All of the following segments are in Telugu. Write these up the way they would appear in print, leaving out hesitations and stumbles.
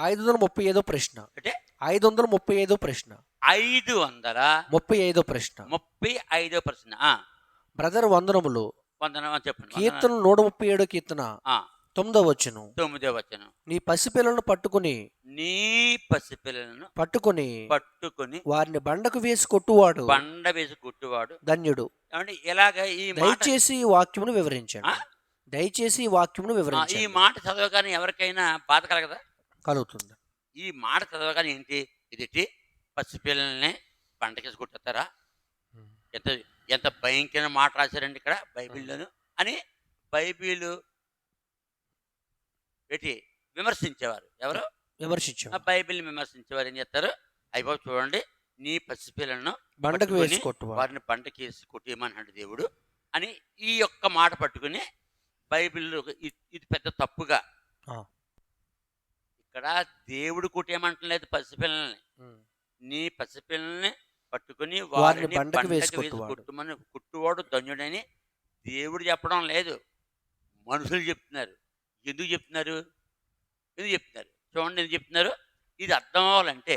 535 ప్రశ్న. అంటే 535 ప్రశ్న. 535 ప్రశ్న. ప్రశ్న. బ్రదర్ వందనములు. వందనం చెప్పండి. కీర్తన 137 కీర్తన 9వ వచనం. 9వ వచనం. నీ పసిపిల్లలను పట్టుకుని వారిని బండకు వేసి కొట్టువాడు ధన్యుడు. ఏమండి ఇలాగ ఈ దయచేసి ఈ వాక్యమును వివరించండి. దయచేసి ఈ వాక్యమును ఈ వివరించండి. మాట చదవగానే ఎవరికైనా బాధ కలగదా? కలుగుతుంది. ఈ మాట చదవగానే ఏంటి ఇది పసిపిల్లల్ని బండకేసి కొట్టేస్తారా? ఎంత ఎంత భయంకరమైన మాట రాశారండి ఇక్కడ బైబిల్లోను అని బైబిల్ పెట్టి విమర్శించేవారు. ఎవరు విమర్శించారు? బైబిల్ని విమర్శించేవారు ఏం చేస్తారు? అయిపో చూడండి, నీ పసిపిల్లలను బండకు వేసి కొట్టువాడు, వారిని బండకేసి కొట్టేయమన్నాడు దేవుడు అని ఈ యొక్క మాట పట్టుకుని బైబిల్ ఇది పెద్ద తప్పుగా ఇక్కడ దేవుడు కొట్టేయమంటలేదు పసిపిల్లల్ని. నీ పసిపిల్లల్ని పట్టుకుని వారిని బండకు వేసి కొట్టుమని కుట్టువాడు ధన్యుడని దేవుడు చెప్పడం లేదు, మనుషులు చెప్తున్నారు. ఎందుకు చెప్తున్నారు? చూడండి ఎందుకు చెప్తున్నారు. ఇది అర్థం అవ్వాలంటే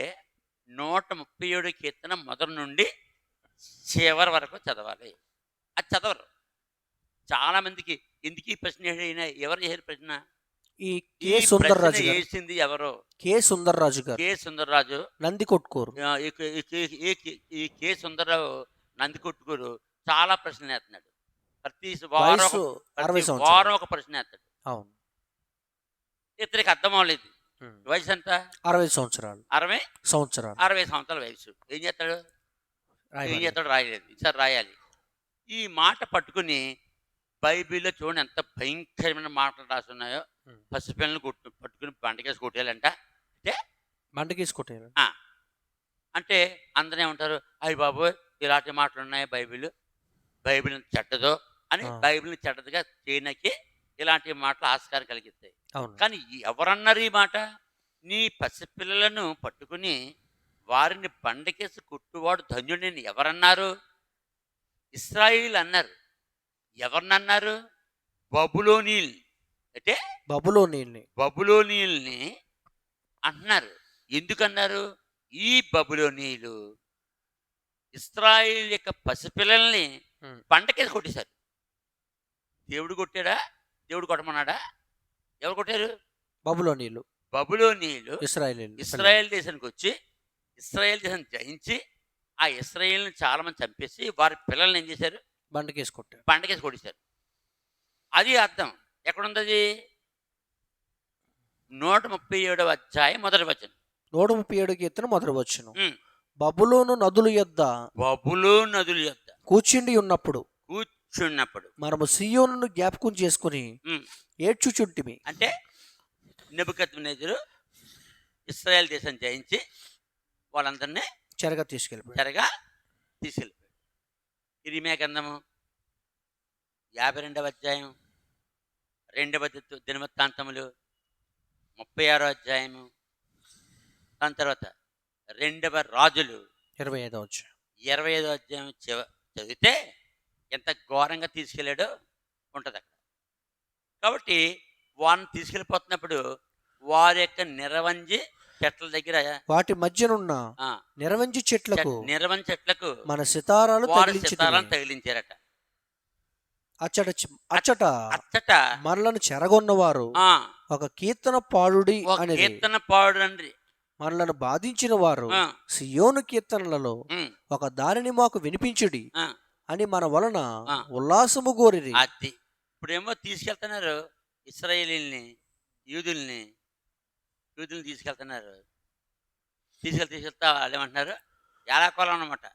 137 కీర్తన మొదటి నుండి చివరి వరకు చదవాలి. అది చదవరు చాలా మందికి. ఎందుకు ఈ ప్రశ్న ఎవరు చేశారు ప్రశ్న? వేసింది ఎవరు? కె సుందర్రాజు గారు. కె సుందర్రాజు నంది కొట్టుకోరు. ఈ కె సుందర్రావు నంది కొట్టుకోరు చాలా ప్రశ్నలు వేస్తున్నాడు. ప్రతి వారం ఒక ప్రశ్న వేస్తాడు. అవును. ఇతనికి అర్థం అవ్వలేదు. వయసు ఎంత? 60 సంవత్సరాలు. 60 సంవత్సరాల వయసు. ఏం చేస్తాడు? రాయలేదు. ఈసారి రాయాలి. ఈ మాట పట్టుకుని బైబిల్లో చూడండి ఎంత భయంకరమైన మాటలు రాస్తున్నాయో. పసిపిల్లలను పట్టుకుని బండకేసి కొట్టేయాలంట. అంటే బండకేసి కొట్టేయాలి అంటే అందరూ ఏమంటారు? అయ్యి బాబు ఇలాంటి మాటలు ఉన్నాయి బైబిల్ చెడ్డదో అని బైబిల్ని చెడ్డదిగా చేయడానికి ఇలాంటి మాటలు ఆస్కారం కలిగిస్తాయి. కానీ ఎవరన్నారు ఈ మాట? నీ పసిపిల్లలను పట్టుకుని వారిని బండకేసి కొట్టువాడు ధన్యుడిని ఎవరన్నారు? ఇశ్రాయేలు అన్నారు. ఎవరినన్నారు? బబులోనీయుల్ని. అంటే బబులోనీయుల్ని అంటున్నారు. ఎందుకన్నారు? ఈ బబులోనీయులు ఇశ్రాయేలు యొక్క పసిపిల్లల్ని బండకేసి కొట్టేశారు. దేవుడు కొట్టాడా? దేవుడు కొట్టమన్నాడా? ఎవరు కొట్టారు? బబులోనీయులు ఇశ్రాయేల్ దేశానికి వచ్చి ఇశ్రాయేల్ దేశాన్ని జయించి ఆ ఇశ్రాయేల్ని చాలా మంది చంపేసి వారి పిల్లల్ని ఏం చేశారు? బండకేసి కొట్టేశారు. అది అర్థం ఎక్కడుంది? అది 137వ అధ్యాయం మొదటి వచనం. 137 కీర్తన మొదటి వచనం. బబులోను నదుల యొద్ద కూర్చుండి ఉన్నప్పుడు మనము సియోనును జ్ఞాపకం చేసుకుని ఏడ్చుచుంటిమి. అంటే నెబుకద్నెజరు ఇశ్రాయేల్ దేశం జయించి వాళ్ళందరినీ చెరగా తీసుకెళ్ళిపోయాడు. ఇర్మీయా గ్రంథము 52వ అధ్యాయం 2వ దినవృత్తాంతములు 36వ అధ్యాయము దాని తర్వాత 2వ రాజులు 25వ అధ్యాయం చదివితే ఎంత ఘోరంగా తీసుకెళ్ళాడో ఉంటుంది అక్కడ. కాబట్టి వారిని తీసుకెళ్ళిపోతున్నప్పుడు వారి యొక్క నిరవంజి చెట్ల దగ్గర వాటి మధ్యనున్న నిరవంజి చెట్లకు మన సితారాలు తగిలించారట. అచ్చట మనలను చెరగొన్నవారు ఒక కీర్తన పాడుడి అని మనలను బాధించిన వారు సియోను కీర్తనలలో ఒక దారిని మాకు వినిపించుడి అని మన వలన ఉల్లాసము కోరిరి. అది ఇప్పుడేమో తీసుకెళ్తున్నారు ఇశ్రాయేలీల్ని, యూదుల్ని తీసుకెళ్తున్నారు. తీసుకెళ్తా వాళ్ళు ఏమంటున్నారు? ఏలాకోలం అన్నమాట.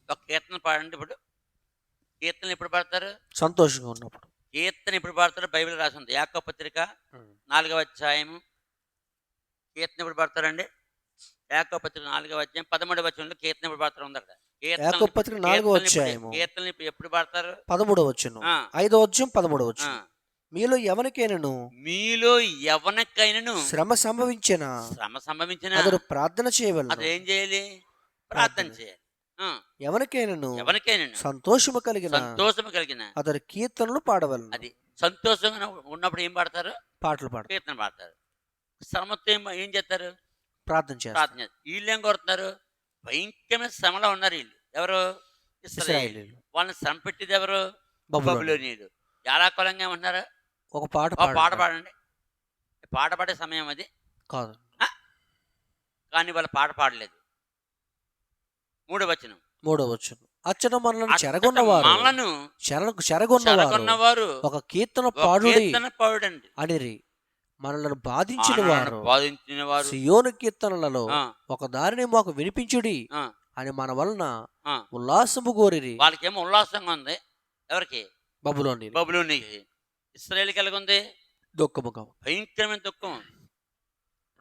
ఒక కీర్తన పాడండి. ఇప్పుడు కీర్తనలు ఎప్పుడు పాడతారు? సంతోషంగా ఉన్నప్పుడు. కీర్తన ఎప్పుడు పాడతారు? బైబిల్ రాసి ఉంది. యాకోబు పత్రిక 4వ అధ్యాయము కీర్తన ఎప్పుడు పాడతారండి? యాకోబు పత్రిక 4వ అధ్యాయం 13వ వచనంలో కీర్తన ఎప్పుడు పాడతారు ఉంది అక్కడ. యాకోబు పత్రిక 4వ అధ్యాయము కీర్తనలు ఎప్పుడు పాడతారు? 13వ వచనం, 5వ అధ్యాయం 13వ వచనం. మీలో ఎవరికైనాను శ్రమ సంభవించిన అతడు ప్రార్థన చేయవలెను. అదేం చేయాలి? ప్రార్థన చేయాలి. ఎవరికైనాను సంతోషము కలిగిన అతడు కీర్తనలు పాడవలెను. అది సంతోషంగా ఉన్నప్పుడు ఏం పాడతారు? పాటలు కీర్తన పాడతారు. శ్రమతో ఏం చేస్తారు? ప్రార్థన చేస్తారు. ప్రార్థన చేస్తారు. వీళ్ళు ఏం కోరుతున్నారు? భయంకరమైన శ్రమలో ఉన్నారు వీళ్ళు. ఎవరు? ఇశ్రాయేలు. ఇశ్రాయేలీయులు. వాళ్ళని శ్రమ పెట్టేది ఎవరు? బబులోనీయులు. బబులోనీయులు. ఏలాకులంగా ఏమంటున్నారు? ఒక పాట ఒక పాట పాడండి. పాడండి. పాట పాడే సమయం అది కాదు. ఆ? కానీ వాళ్ళు పాట పాడలేదు. 3వ వచనం. 3వ వచనం. అచ్చట మనలను అచ్చట చెరగొన్నవారు మనలను చెరగొన్నవారు చెరగొన్నవారు ఒక కీర్తన ఒక పాడుడి కీర్తన పాడండి. అనిరి. మనలను బాధించిన ఆనాడు వారు బాధించిన వారు సియోను కీర్తనలలో ఆ, ఒక దారిని మాకు వినిపించుడి ఆ, అని మన వలన ఆ. ఉల్లాసము కోరిరి. వాళ్ళకేమో ఉల్లాసంగా ఉంది. ఎవరికి? బబులోని బబులోనికి. ఇశ్రాయేలుకి ఎలాగ ఉంది? దుఃఖముగా. భయంకరమైన దుఃఖం.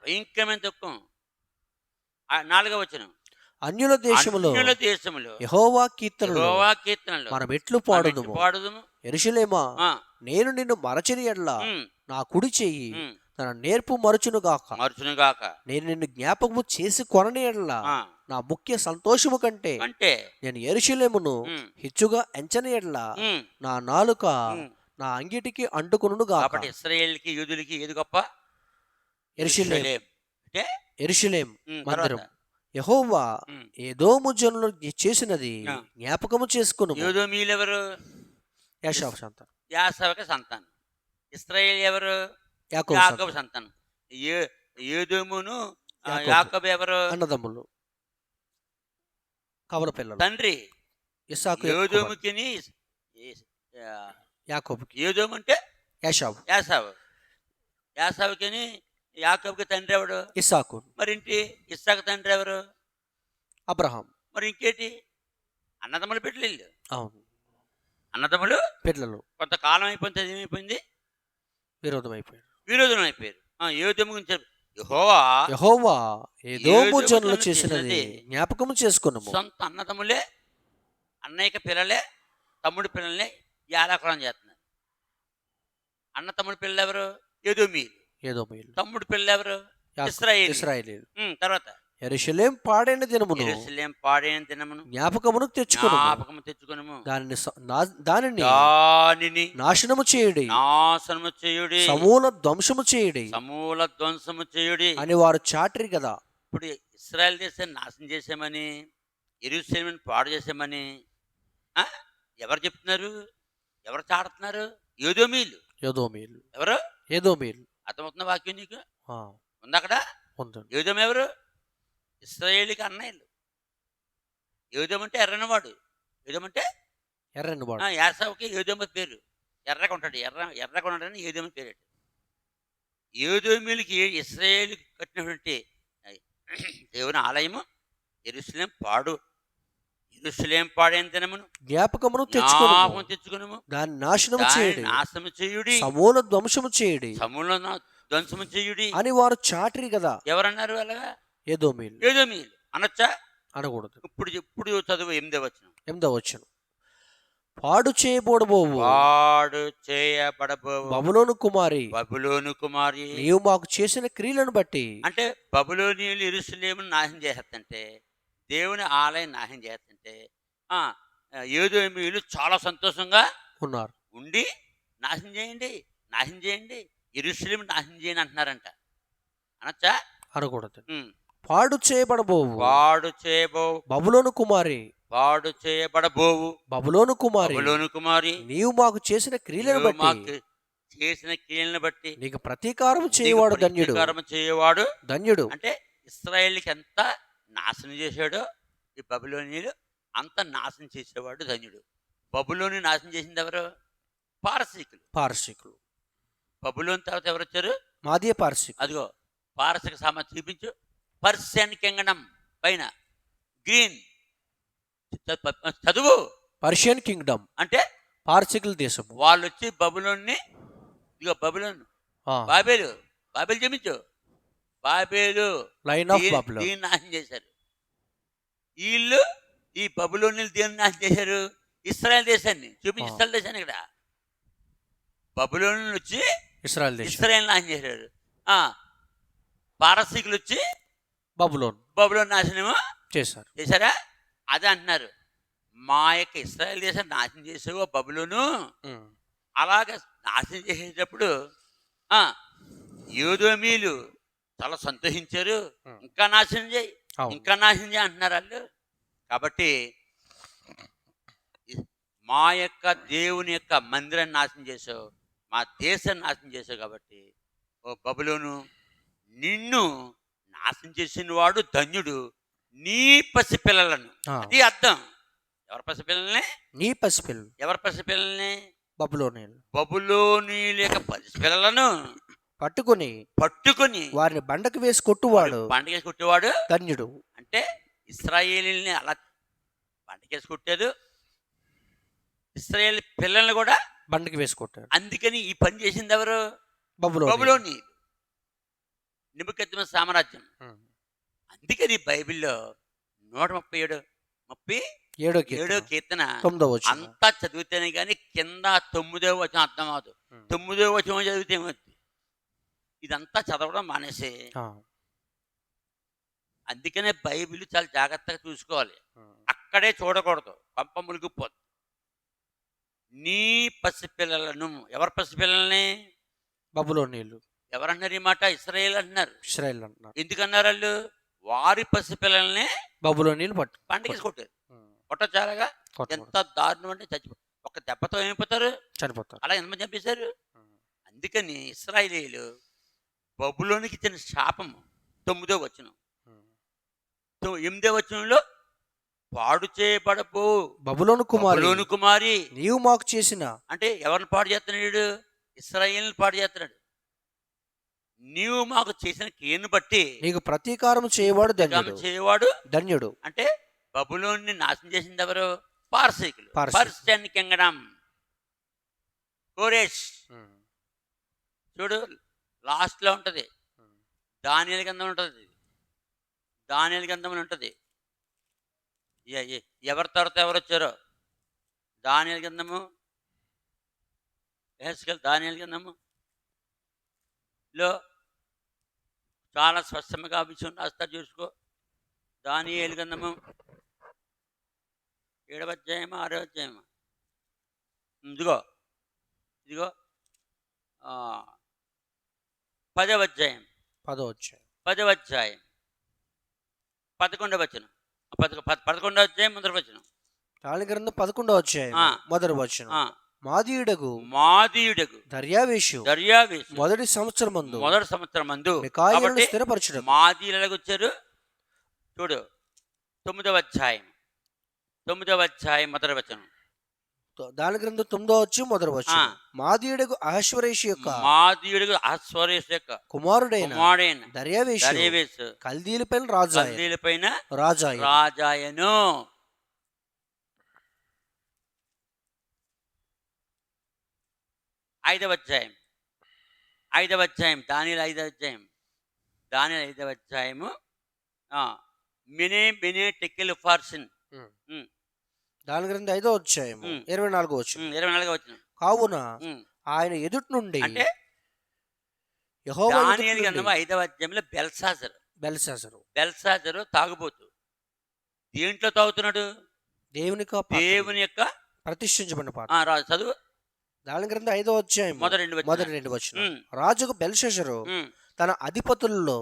భయంకరమైన దుఃఖం. 4వ వచనం. అన్యుల దేశములో అన్యుల దేశములో యెహోవా కీర్తనలు యెహోవా కీర్తనలు మనం ఎట్లు మనం ఎట్లు పాడుదుము. పాడుదుము. యెరూషలేమా, ఆ, నేను నిన్ను మరచని ఎడ్ల ఉమ్, నా కుడి చెయ్యి ఉమ్, తన నేర్పు మరచును గాక. మరుచునుగాక. నేను నిన్ను జ్ఞాపకము చేసి కొనని ఎడ్ల ఆ, నా ముఖ్య సంతోషము కంటే అంటే నేను యెరూషలేమును ఉమ్, హెచ్చుగా ఎంచని ఎడ్ల ఉమ్, నా నాలుక ఉమ్. నా అంగిటికి అంటుకొనును గాక. కాబట్టి ఇశ్రాయేలుకి యూదులకి ఏది గొప్ప? యెరూషలేం. యెరూషలేం. అంటే యెరూషలేం మందిరం. తర్వాత యెహోవా ఉమ్, ఏదోము జనులు చేసినది ఆ. జ్ఞాపకము చేసుకును. యోదోమీయులెవరు? యాషావు సంతానం. యాసవక సంతానం. ఇశ్రాయేలు ఎవరు? యాకోబు యాకోబు సంతానం. సంతానం. యోదోమును యాకోబు. యాకోబు ఎవరు? అన్నదమ్ములు, కవల పిల్లలు. తండ్రి. ఇస్సాకు యొక్క కుమారుడు. యోదోముకిని యాకోబుకి. యోదోము అంటే యాషావు. యాసావు. యాసావుకిని యాకోబుకి తండ్రి ఎవడు? ఇస్సాకు. మరి ఇంటి ఇస్సాకు తండ్రి ఎవరు? అబ్రహాం. మరి ఇంకేటి? అన్నదమ్ములు పెట్టలేదు. అవును. అన్నదమ్ములు పిల్లలు కొంతకాలం అయిపోతే ఏమైపోయింది? విరోధం అయిపోయారు. విరోధం అయిపోయారు. యోదోము గురించి యెహోవా యెహోవా ఏదోము ఏదోము జనులు జనులు చేసినది చేసినది జ్ఞాపకము చేసుకున్నాము. సొంత అన్నదమ్ములే, అన్నయ్యకి పిల్లలే, తమ్ముడి పిల్లల్ని యాలకులం చేస్తున్నారు. అన్న తమ్ముడి పిల్లలు ఎవరు? ఎదోమీయులు. ఏదోమీయులు. తమ్ముడి పిల్లలు ఎవరు? ఇశ్రాయేలీయులు. ఇశ్రాయేలీయులు. తర్వాత యెరూషలేం పాడైన దినమును యెరూషలేం పాడైన దినమును జ్ఞాపకమును తెచ్చుకును. జ్ఞాపకము తెచ్చుకొనుము. దానిని దానిని నాశనము చేయుడి, నాశనము చేయుడి, సమూల ధ్వంసము చేయుడి సమూల ధ్వంసము చేయుడి. అని వారు చాటిరి కదా. ఇప్పుడు ఇశ్రాయేల్ దేశాన్ని నాశనం చేసామని, యెరూషలేమును పాడు చేసామని ఆ? ఎవరు చెప్తున్నారు? ఎవరు చాడుతున్నారు? యోదోమీయులు. ఏదోమీయులు. ఎవరు? ఏదోమీయులు. అర్థమవుతున్న వాక్యం నీకు ఆ, ఉంది అక్కడ? ఉందండి. యోదోము ఎవరు? ఇశ్రాయేలుకి అన్నయ్యలు. యోదోము అంటే ఎర్రనివాడు. యోదోము అంటే ఎర్రని వాడు. యాసావుకి యోదోము పేరు. ఎర్రగా ఉంటాడు. ఎర్రగా ఉంటాడని యోదోము పేరు. యోదోమీయులకి ఇశ్రాయేలు కట్టినటువంటి దేవుని ఆలయము యెరూషలేం పాడు. యెరూషలేం పాడైన దినమును జ్ఞాపకమును జ్ఞాపకము తెచ్చుకును. తెచ్చుకును. దాన్ని నాశనము దానిని చేయుడి, నాశనము చేయుడి, సమూల ధ్వంసము చేయుడి సమూల ధ్వంసము చేయుడి. అని వారు చాటిరి కదా. ఎవరన్నారు అలాగా? ఏదోమీయులు. యోదోమీయులు అనొచ్చా? అనకూడదు. ఇప్పుడు చదువు 8వ వచనం. 8వ వచనం. పాడు చేయబోడబోవు వాడు చేయబడబోవు బబులోను కుమారి, బబులోను కుమారి. నీవు మాకు చేసిన క్రియలను బట్టి అంటే బబులోనీయులు యెరూషలేమును నాశనం చేస్తుంటే, దేవుని ఆలయం నాశనం చేస్తుంటే యోదోమీయులు చాలా సంతోషంగా ఉన్నారు. ఉండి నాశనం చేయండి, నాశనం చేయండి, యెరూషలేము నాశనం చేయండి అంటున్నారంట. అనొచ్చా? అనకూడదు. ఉమ్. పాడు చేయబడబోవు వాడు చేయబోవు బబులోను కుమారి, వాడు చేయబడబోవు బబులోను కుమారి, బబులోను కుమారి. నీవు మాకు చేసిన క్రియలను నీవు బట్టి మాకు చేసిన క్రియలను బట్టి నీకు ప్రతీకారం నీకు చేయవాడు ధన్యుడు. ప్రతీకారం చేయవాడు ధన్యుడు. అంటే ఇశ్రాయేలుకి ఎంత నాశనం చేశాడో ఈ బబులోనీయులు అంత నాశనం చేసేవాడు ధన్యుడు. బబులోని నాశనం చేసింది ఎవరు? పారసీకులు. పారసీకులు. బబులోని తర్వాత ఎవరు వచ్చారు? మాదీయ పారసీకులు. అదిగో పారసిక సామాన్ చూపించు. పర్షియన్ కింగ్డమ్ పైన గ్రీన్ చదువు. పర్షియన్ కింగ్డమ్ అంటే పారసీకుల దేశము. వాళ్ళు వచ్చి బబులోన్ని, ఇదిగో బబులోన్, బాబేలు చూపించు. Babel line of బాబులోన్. దీన్ని నాశనం చేశారు. వీళ్ళు ఈ బబులోనీలు దేన్ని నాశనం చేశారు? ఇశ్రాయేల్ దేశాన్ని చూపించి. ఇశ్రాయేల్ దేశాన్ని ఇక్కడ బబులోని వచ్చి ఇశ్రాయేల్ దేశం. ఇశ్రాయేల్ నాశనం చేశారు. పారసీకులు వచ్చి బబులోన్ నాశనము చేశారా? అదే అంటున్నారు, మా యొక్క ఇశ్రాయేల్ దేశాన్ని నాశనం చేసావు బబులోను. అలాగే నాశనం చేసేటప్పుడు యోదోమీయులు చాలా సంతోషించారు. ఉమ్. ఇంకా నాశనం చేయి, అవును. ఇంకా నాశనం చేయి అంటున్నారు వాళ్ళు. కాబట్టి మా యొక్క దేవుని యొక్క మందిరాన్ని నాశనం చేసావు, మా దేశాన్ని నాశనం చేసావు. కాబట్టి ఓ బబులోను, నిన్ను నాశనం చేసిన వాడు ధన్యుడు, నీ పసిపిల్లలను. ఆ. అది అర్థం. ఎవరి పసిపిల్లల్ని? నీ పసిపిల్లలు ఎవరి పసిపిల్లల్ని? బబులోనీయులు బబులోని లేక పసిపిల్లలను పట్టుకుని పట్టుకుని వారిని బండకు వేసి కొట్టువాడు బండకేసి కొట్టేవాడు ధన్యుడు. అంటే ఇశ్రాయేలీల్ని అలా బండకేసి కొట్టారు, ఇశ్రాయేల్ పిల్లల్ని కూడా బండకి వేసి కొట్టాడు. అందుకని ఈ పని చేసింది ఎవరు? బబులోనీయులు. బబులోని నెబుకద్నెజరు సామ్రాజ్యం. ఉమ్. అందుకని బైబిల్లో 137 ఏడో 7వ కీర్తన 9వ వచనం. అంతా చదివితేనే కానీ కింద 9వ వచనం అర్థం అవదు. 9వ వచనం చదివితే ఏమవుతుంది? ఇదంతా చదవడం మానేసి, ఆ. అందుకనే బైబిల్ చాలా జాగ్రత్తగా చూసుకోవాలి. ఉమ్. అక్కడే చూడకూడదు, పంప మునిగిపోతుంది. నీ పసిపిల్లలను. ఎవరి పసిపిల్లల్ని? బబులోనీయులు. ఎవరన్నారు ఈ మాట? ఇశ్రాయేల్ అంటున్నారు. ఇశ్రాయేల్ అంటున్నారు. ఎందుకన్నారు వాళ్ళు? వారి పసిపిల్లల్ని బబులోనీయులు పట్టు పండగేసి కొట్టారు. ఉమ్. కొట్టచాలగా కొట్టకూడదు. ఎంత దారుణం అంటే చచ్చిపో ఒక దెబ్బతో ఏమైపోతారు? చనిపోతారు. అలా ఎంతమంది చంపేశారు? ఉమ్. అందుకని ఇశ్రాయేలీయులు బబులోనికి ఇచ్చిన శాపము 9వ వచనం. ఉమ్. 8వ వచనంలో పాడు చేయబడపు బబులోను కుమారి, బబులోను కుమారి. నీవు మాకు చేసిన అంటే ఎవరిని పాడు చేస్తున్నాడు? ఇశ్రాయేలుని పాడు చేస్తున్నాడు. నీవు మాకు చేసిన కీడును బట్టి నీకు ప్రతీకారం చేయవాడు ధన్యుడు. చేయవాడు ధన్యుడు. అంటే బబులోని నాశనం చేసింది ఎవరు? పార్సీకులు. పార్సీకులు. Persian kingdom. కోరేష్. ఉమ్. చూడు లాస్ట్లో ఉంటుంది, ఉమ్. దానియేలు గ్రంథం ఉంటుంది. దానియేలు గ్రంథం ఉంటుంది. ఎవరి తర్వాత ఎవరు వచ్చారో దానియేలు గ్రంథము, దానియేలు గ్రంథము లో చాలా స్పష్టంగా విషయం రాస్తారు, చూసుకో. దానియేలు గ్రంథము 7వ అధ్యాయమా 6వ అధ్యాయమా? ఇదిగో 10వ అధ్యాయం. 10వ అధ్యాయం. 10వ అధ్యాయం 11వ వచనం. 11వ అధ్యాయం 1వ వచనం. దాని గ్రంథం 11వ అధ్యాయం ఆ. 1వ వచనం. ఆ. మాదీయుడగు దర్యావేషు మొదటి సంవత్సరమందు మొదటి సంవత్సరం మందు మికాయేలును స్థిరపరచుడు. మాదీయులు ఎలాగొచ్చారు చూడు. 9వ అధ్యాయం 1వ వచనం. దాని గ్రంథం 9వ అధ్యాయం 1వ వచనం. మాదీయుడగు అహశ్వరేషు యొక్క కుమారుడైన దర్యావేషు కల్దీలపైన రాజాయను. 5వ అధ్యాయం దానియేలు 5వ అధ్యాయము మినే టెకెల్ ఫార్సిన్. దాని గ్రంథం 5వ అధ్యాయం 24వ వచనం. 24వ వచనం. కావున ఆయన ఎదుటి నుండి అంటే యెహోవా దానియేలు గ్రంథం 5వ అధ్యాయంలో బెల్షాజరు తాగుబోతు. దేంట్లో తాగుతున్నాడు? దేవుని యొక్క ప్రతిష్ఠించబడిన పాత్ర. రాజు చదువు. దాని గ్రంథం 5వ అధ్యాయం మొదటి 2 వచనం. రాజుకు బెల్షాజరు తన అధిపతులలో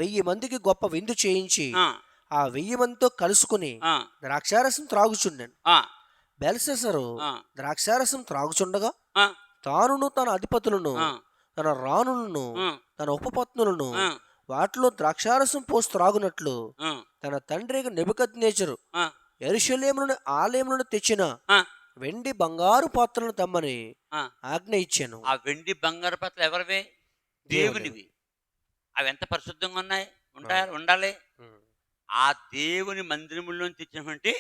1000 మందికి గొప్ప విందు చేయించి ఆ 1000 మందితో కలుసుకుని ద్రాక్షారసం త్రాగుచుండెను. బెల్షాజరు ద్రాక్షారసం త్రాగుచుండగా తానును తన అధిపతులను తన రాణులను తన ఉపపత్నులను వాటిలో ద్రాక్షారసం పోసి త్రాగునట్లు తన తండ్రి నెబుకద్నెజరు యెరూషలేములోని ఆలయములను తెచ్చిన వెండి బంగారు పాత్రలను తమ్మని ఆజ్ఞ ఇచ్చాను. ఆ వెండి బంగారు పాత్రలు ఎవరివి? దేవునివి. అవి ఎంత పరిశుద్ధంగా ఉండాలి. ఆ దేవుని మందిరములో తెచ్చినటువంటి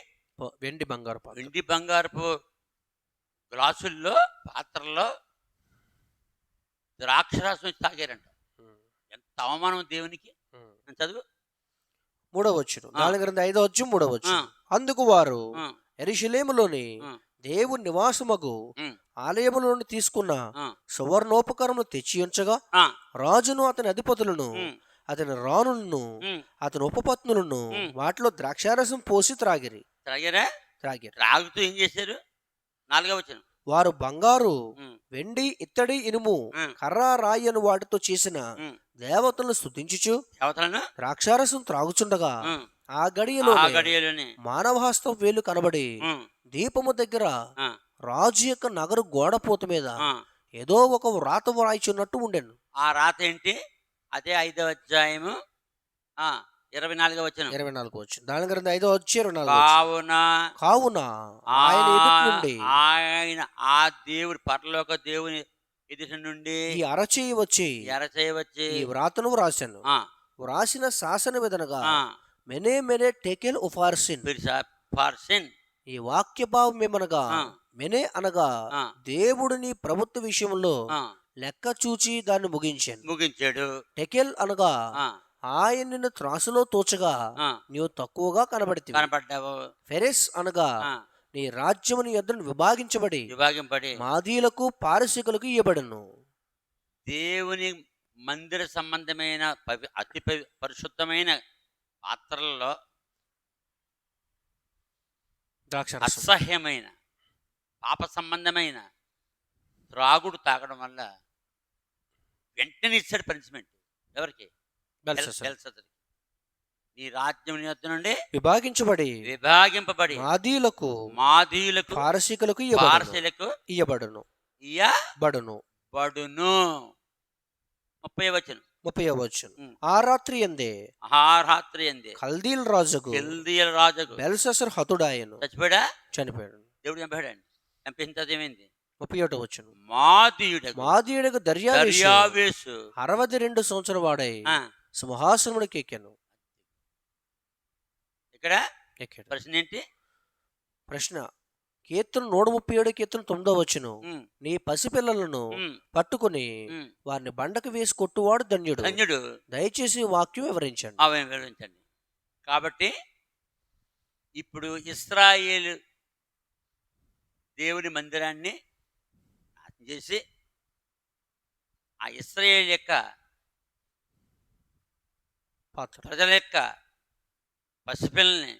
వెండి బంగారపు గ్లాసుల్లో పాత్రల్లో ద్రాక్షరసం తాగారంట. ఎంత అవమానం దేవునికి. చదువు. 3వ వచనం. దాని గ్రంథం 5వ అధ్యాయం 3వ వచనం. అందుకు వారు యెరూషలేములోని దేవుని నివాసమగు ఆలయములను తీసుకున్న సువర్ణోపకరములు తెచ్చి ఉంచగా రాజును అతని అధిపతులను అతని రాణులను అతని ఉపపత్నులను వాటిలో ద్రాక్షారసం పోసి త్రాగిరి. త్రాగుతూ ఏం చేశారు? 4వ వచనం. వారు బంగారు, ఉమ్, వెండి, ఇత్తడి, ఇనుము, ఉమ్, కర్ర, రాయి అను వాటితో చేసిన ఉమ్. దేవతలను స్తుతించుచు దేవతలను ద్రాక్షారసం త్రాగుచుండగా ఉమ్, ఆ ఆ గడియలోనే గడియలోనే మానవహస్తం వేలు కనబడి ఉమ్, దీపము దగ్గర ఆ, రాజు యొక్క నగరు గోడపోత మీద ఆ. ఏదో ఒక వ్రాత వ్రాయిచున్నట్టు ఉండెను. ఆ రాత ఏంటి? అదే 5వ అధ్యాయము 24వ వచనం. 24 వచ్చిన దాని గ్రంథం 5వ అధ్యాయం 24 వచనం. కావున కావున ఆయన ఎదుటి నుండి ఆయన ఆ దేవుడు పరలోక దేవుని ఎదుటి నుండి ఈ అరచేయి వచ్చి ఎరచేయవచ్చి ఈ వ్రాతను వ్రాసాను. ఆ, వ్రాసిన శాసన విధనగా ఆ, మెనే మెనే టెకెల్ ఉఫార్సిన్. పర్సన్ ఈ వాక్య భావం ఏమనగా ఆ, మెనే అనగా ఆ, దేవుడిని ప్రభుత్వ విషయంలో ఆ, లెక్క చూచి దాన్ని ముగించాను. ముగించాడు. టెకెల్ అనగా ఆ, ఆయన నిన్ను త్రాసులో తోచగా ఆ, నీవు తక్కువగా కనబడితివి. కనపడ్డావు. ఫెరెస్ అనగా ఆ, నీ రాజ్యముని యొద్దను విభాగించబడి విభాగింపడి మాదీలకు పారసీకులకు ఇయ్యబడును. దేవుని మందిర సంబంధమైన అతి పరిశుద్ధమైన పాత్రలలో ద్రాక్షారసం. అసహ్యమైన పాప సంబంధమైన త్రాగుడు తాగడం వల్ల వెంటనే ఇచ్చాడు పనిష్మెంట్. ఎవరికి? బెల్షస్సర్. బెల్షస్సరుకి. నీ రాజ్యం యొద్ద నుండి విభాగించబడి విభాగింపబడి మాదీలకు మాదీయులకు పారసీకులకు పారసీలకు ఇయ్యబడును. ఇయ్యబడును. బడును. 30వ వచనం. 30వ వచనం. ఉమ్. ఆ రాత్రి ఎందే ఆ రాత్రి అంది కల్దీల రాజుకు కెల్దీయుల రాజుకు బెల్షస్సర్ హతుడాయను. చచ్చిపోయాడా? చనిపోయాడు. దేవుడు చంపాడండి. చంపేసిన తర్వాత ఏమైంది? 31వ వచనం. మాదీయుడకు మాదీయుడకు దర్యావేషు దర్యావేషు 62 సంవత్సరం వాడై ఆ, సింహాసనమునికి ఎక్కాను. ఇక్కడ ఎక్కాడు. ప్రశ్న ఏంటి? ప్రశ్న కీర్తన 137 కీర్తన 9వ వచనం. ఉమ్, నీ పసిపిల్లలను ఉమ్, పట్టుకుని ఉమ్. వారిని బండకు వేసి కొట్టువాడు ధన్యుడు. ధన్యుడు. దయచేసి ఈ వాక్యం వివరించండి. అవి వివరించండి. కాబట్టి ఇప్పుడు ఇశ్రాయేలు దేవుని మందిరాన్ని నాశనం చేసి ఆ ఇశ్రాయేలు యొక్క పాత్ర ప్రజల యొక్క పసిపిల్లని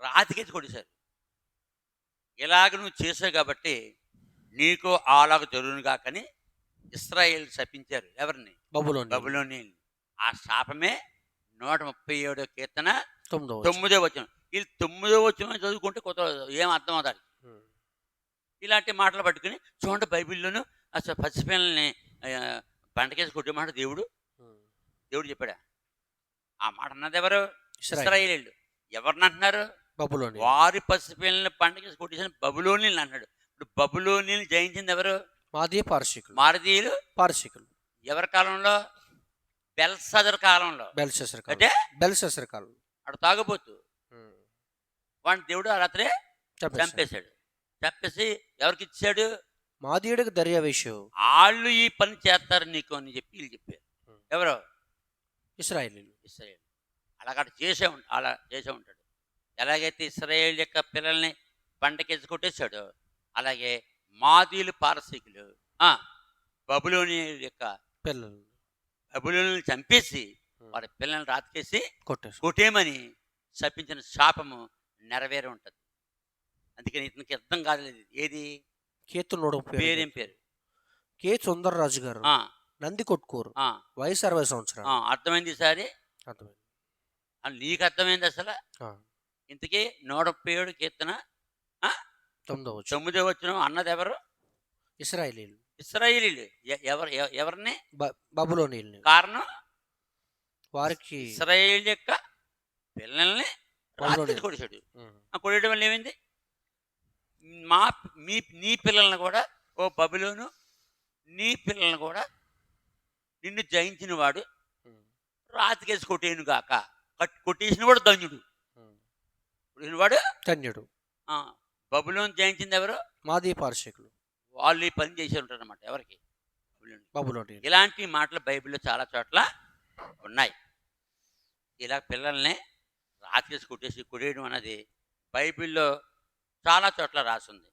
రాతికెత్తి కొట్టేశారు. ఇలాగ నువ్వు చేసావు కాబట్టి నీకు అలాగ జరుగును కాకని ఇశ్రాయేలు శపించారు. ఎవరిని? బబులోని బబులోని. ఆ శాపమే 137వ కీర్తన 9వ వచనం. 9వ వచనం. వీళ్ళు 9వ వచనం చదువుకుంటే కొత్త ఏం అర్థం అవుతారు. ఇలాంటి మాటలు పట్టుకుని చూడండి బైబిల్లోనూ అసలు పసిపిల్లల్ని బండకేసి కొట్టేమాట దేవుడు చెప్పాడా? ఆ మాట అన్నది ఎవరు? ఇశ్రాయేలీయులు. ఎవరిని అంటున్నారు? బబులోని. వారి పసిపిల్లల్ని పండగేసి కొట్టేసిన బబులోనీలు అన్నాడు. ఇప్పుడు బబులోనీలు జయించింది ఎవరు? మాదీ పారసీకులు. మారదీయులు. పారసీకులు ఎవరి కాలంలో? బెల్షస్సర్ కాలంలో. బెల్షస్సర్ కాలం. అంటే బెల్షస్సర్ కాలం. అటు తాగబోతు వాడిని దేవుడు ఆ రాత్రే చంపేశాడు. చంపేసి ఎవరికి ఇచ్చాడు? మాదీయుడికి దర్యావేషు వాళ్ళు ఈ పని చేస్తారు నీకు అని చెప్పి వీళ్ళు చెప్పారు. ఎవరు? ఇశ్రాయేలీయులు. ఇశ్రాయేల్. అలా చేసే ఉంటాడు. ఎలాగైతే ఇశ్రాయేల్ యొక్క పిల్లల్ని బండకేసి కొట్టేశాడో అలాగే మాదీయులు పారసీకులు బబులోని యొక్క పిల్లలు బబులోని చంపేసి వారి పిల్లల్ని రాతికేసి కొట్టేసి కొట్టేమని శపించిన శాపము నెరవేరి ఉంటుంది. అందుకని ఇతనికి అర్థం కాలేదు. ఏది? కీర్తన పేరేం పేరు? కే సుందరరాజు గారు, నంది కొట్కూరు, వయసు 60 సంవత్సరాలు. అర్థమైంది సారి? అర్థమైంది. నీకు అర్థమైంది అసలు? ఇంతకీ 137 కీర్తన 9వ వచనం అన్నది ఎవరు? ఇశ్రాయేలీయులు. ఇశ్రాయేలీయులు. ఎవరిని? బబులోనీయుల్ని. కారణం వారికి ఇశ్రాయేల్ యొక్క పిల్లల్ని కొడిచాడు. కొట్టడం వల్ల ఏమైంది? నీ పిల్లల్ని కూడా, ఓ బబులోను, నీ పిల్లల్ని కూడా నిన్ను జయించిన వాడు రాతికేసి కొట్టేను గాక. కొట్టేసిన వాడు ధన్యుడు. వాడు ధన్యుడు. బబులోను జయించింది ఎవరు? మాదీ పారసీకులు. వాళ్ళు ఈ పని చేసి ఉంటారు అన్నమాట. ఎవరికి? బబులోని. ఇలాంటి మాటలు బైబిల్లో చాలా చోట్ల ఉన్నాయి. ఇలా పిల్లల్ని రాతికేసి కొట్టేయడం అన్నది బైబిల్లో చాలా చోట్ల రాసింది.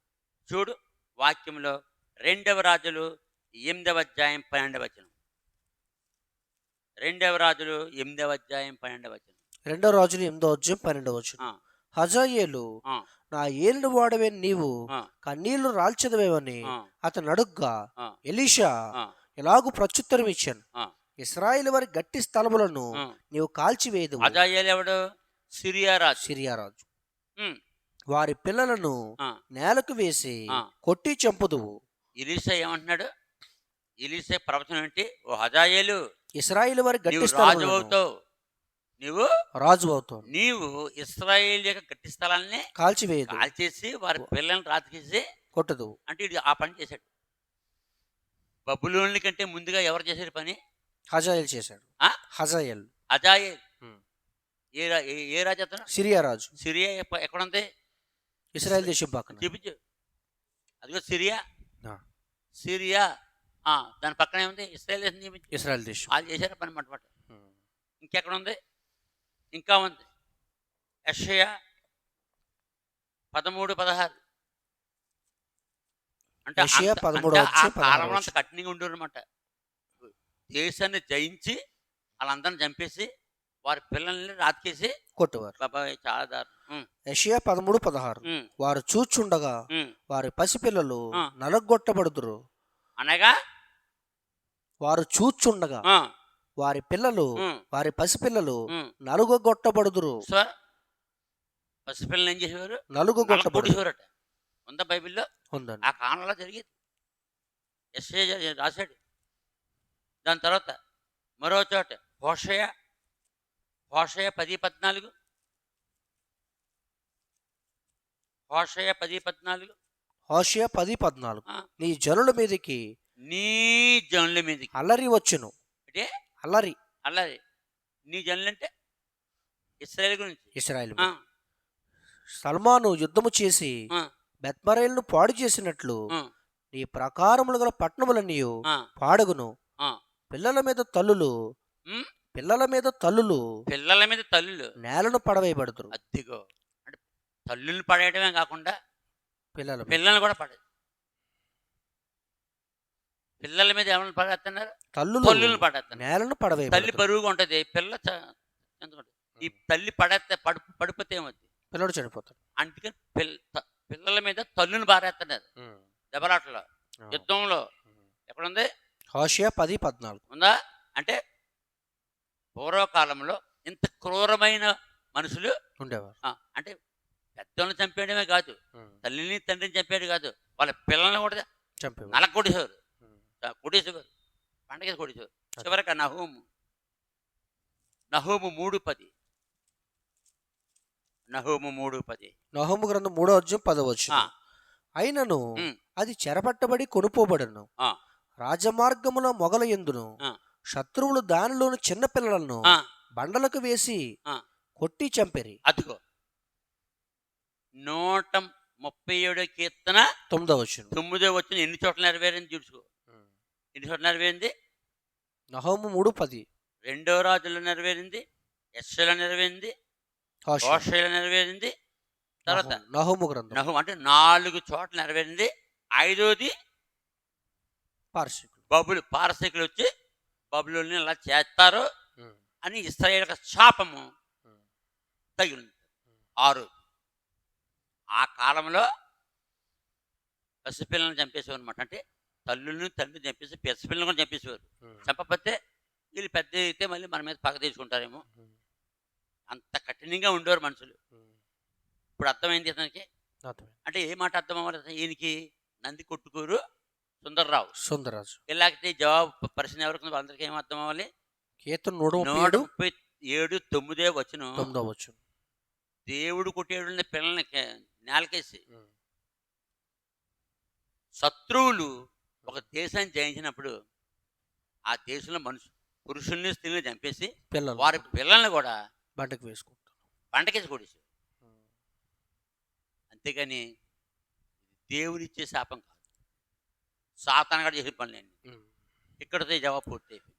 చూడు వాక్యంలో 2వ రాజులు 8వ అధ్యాయం 12వ వచనం. 2వ రాజులు 8వ అధ్యాయం 12వ వచనం. 2వ రాజులు 8వ అధ్యాయం 12వ వచనం. హజాయేలు, ఆ, నా ఏలిన వాడవే నీవు ఆ, కన్నీళ్లు రాల్చదవేమని ఆ, అతను అడుగ్గా ఆ, ఎలీషా ఆ, ఎలాగూ ప్రత్యుత్తరం ఇచ్చాను, ఆ, ఇశ్రాయేలు వారి గట్టి స్థలములను ఆ. నీవు కాల్చివేయదు. హజాయేలు ఎవడు? సిరియా రాజు. సిరియా రాజు ఉమ్, వారి పిల్లలను ఆ, నేలకు వేసి ఆ. కొట్టి చంపుదువు. ఎలీషా ఏమంటున్నాడు? ఎలీషా ప్రవచనం ఏంటి? ఓ హజాయేలు, ఇశ్రాయేలు వారి నీవు గట్టి రాజు స్థలములను అవుతావు. నీవు రాజు అవుతావు, నీవు ఇశ్రాయేల్ యొక్క గట్టి స్థలాన్ని కాల్చివేయదు, కాల్చేసి వారి పిల్లల్ని రాతికేసి కొట్టదు. అంటే ఇది ఆ పని చేశాడు. బబులోని కంటే ముందుగా ఎవరు చేశారు పని? హజాయేల్ చేశాడు. ఆ? హజాయేల్ హజాయేల్. ఏ రాజు అతను? సిరియా రాజు. సిరియా ఎక్కడుంది? ఇశ్రాయేల్ దేశం పక్కన. చూపించు. అదిగో సిరియా. ఆ. సిరియా దాని పక్కనే ఉంది ఇశ్రాయేల్ దేశం. చూపించు. ఇశ్రాయేల్ దేశం. వాళ్ళు చేశారు పని మాట. ఇంకెక్కడ ఉంది? ఇంకా ఉంది. యెషయా 13:16. అంటే యెషయా అంత- 13 అంటే ఆ వచ్చి 16 కాలంలో అంత వచ్చి. కఠినంగా ఉండరు అనమాట. దేశాన్ని జయించి వాళ్ళందరిని చంపేసి వారి పిల్లల్ని రాతికేసి కొట్టువారు. బాబాయ్ చాలా దారుణం. యెషయా 13:16 వారు చూచుండగా వారి పసిపిల్లలు ఆ. నలగొట్టబడుదురు. అనగా వారు చూచుండగా ఆ, వారి పిల్లలు ఉమ్, వారి ఉమ్. నలుగొట్టబడుదురు. సో పసిపిల్లలు ఏం చేసేవారు? నలుగొట్టబడు పొడిసేవారట. ఉందా బైబిల్లో? ఉందండి. ఆ కాలంలో జరిగేది. ఎస్ఏ రాశాడు. దాని తర్వాత మరో చోట హోషయ 10:14. హోషయ 10:14. హోషేయ 10:14 ఆ, నీ జనుల మీదకి నీ జనుల మీదకి. అల్లరి వచ్చును. అంటే అల్లరి అల్లరి. నీ జనులు అంటే ఇశ్రాయేల్ గురించి. ఇశ్రాయేలు ఆ, సల్మాను యుద్ధము చేసి ఆ, బెత్మరేలును పాడు చేసినట్లు ఆ, నీ ప్రకారములు గల పట్టణములన్నీ ఆ, పాడగును. ఆ. పిల్లల మీద తల్లులు ఉమ్, పిల్లల మీద తల్లులు పిల్లల మీద తల్లులు నేలను పడవేయబడుతురు. అద్దిగో. అంటే తల్లుల్ని పడేయడమే కాకుండా పిల్లల మీద పిల్లల్ని కూడా పడేది. పిల్లల మీద ఏమైనా పడేస్తున్నారు? తల్లులు తల్లుల్ని పడేస్తున్నారు. నేలను తల్లి పడవేయబడుతురు. బరువుగా ఉంటుంది, పిల్ల ఎందుకంటే ఈ తల్లి పడేస్తే పడిపోతే ఏమవుతుంది? పిల్లడు చనిపోతాడు. అందుకని పిల్లల మీద తల్లుని పారేస్తున్నారు దెబ్బలాటలో, యుద్ధంలో. ఎక్కడుంది? హోషేయ 10:14 ఉందా? అంటే పూర్వకాలంలో ఇంత క్రూరమైన మనుషులు ఉండేవారు. అంటే పెద్దలను చంపేయడమే కాదు, తల్లిని తండ్రిని చంపేది కాదు, వాళ్ళ పిల్లల్ని కూడా చంపేవారు. నలక కొట్టేసేవారు. కొట్టేసేవారు, పండగ కొట్టేసేవారు. చివరికి నహూము 3:10. నహూము 3:10. నహూము గ్రంథం 3:10 అయినను ఉమ్, అది చెరపట్టబడి కొనుపోబడను. ఆ, రాజమార్గముల మొగల ఎందును ఆ, శత్రువులు దానిలోని చిన్న పిల్లలను ఆ, బండలకు వేసి ఆ. కొట్టి చంపిరి. అదిగో 137 కీర్తన 9 9 వచ్చిన ఎన్ని చోట్ల నెరవేరింది చూసుకో. ఎన్ని చోట్ల నెరవేరింది? నహూము 3:10 రెండో రాజులో నెరవేరింది, యెషయాలో నెరవేరింది, హోషేయలో నెరవేరింది. తర్వాత నహూము గ్రంథం నహూము అంటే 4 చోట్ల నెరవేరింది. 5వది పారసీకులు వచ్చి బబులోని ఇలా చేస్తారు అని ఇశ్రాయేలు యొక్క శాపము తగిలింది. 6. ఆ కాలంలో పసిపిల్లలను చంపేసేవారు అనమాట. అంటే తల్లులను తండ్రిని చంపేసి పసిపిల్లలను కూడా చంపేసేవారు. చంపకపోతే వీళ్ళు పెద్ద అయితే మళ్ళీ మన మీద పగ తీసుకుంటారేమో, అంత కఠినంగా ఉండేవారు మనుషులు. ఇప్పుడు అర్థమైంది అతనికి. అంటే ఏ మాట అర్థం అవ్వాలి? ఈయనకి నంది కొట్టుకూరు సుందర్రాజు ఇలాంటి జవాబు ప్రశ్న ఎవరికి అందరికీ ఏం అర్థం అవ్వాలి? కీర్తన 137:9 వచ్చిన దేవుడు కొట్టేడు పిల్లల్ని నేలకేసి. శత్రువులు ఒక దేశాన్ని జయించినప్పుడు ఆ దేశంలో పురుషుల్ని స్త్రీని చంపేసి వారి పిల్లల్ని కూడా బండకు వేసుకుంటారు, బండకేసి కొట్టేసి. అంతేగాని దేవుడిచ్చే శాపం కాదు, సాతాను కూడా చేసే పనులేండి. ఇక్కడితో జవాబు పూర్తి అయిపోయింది.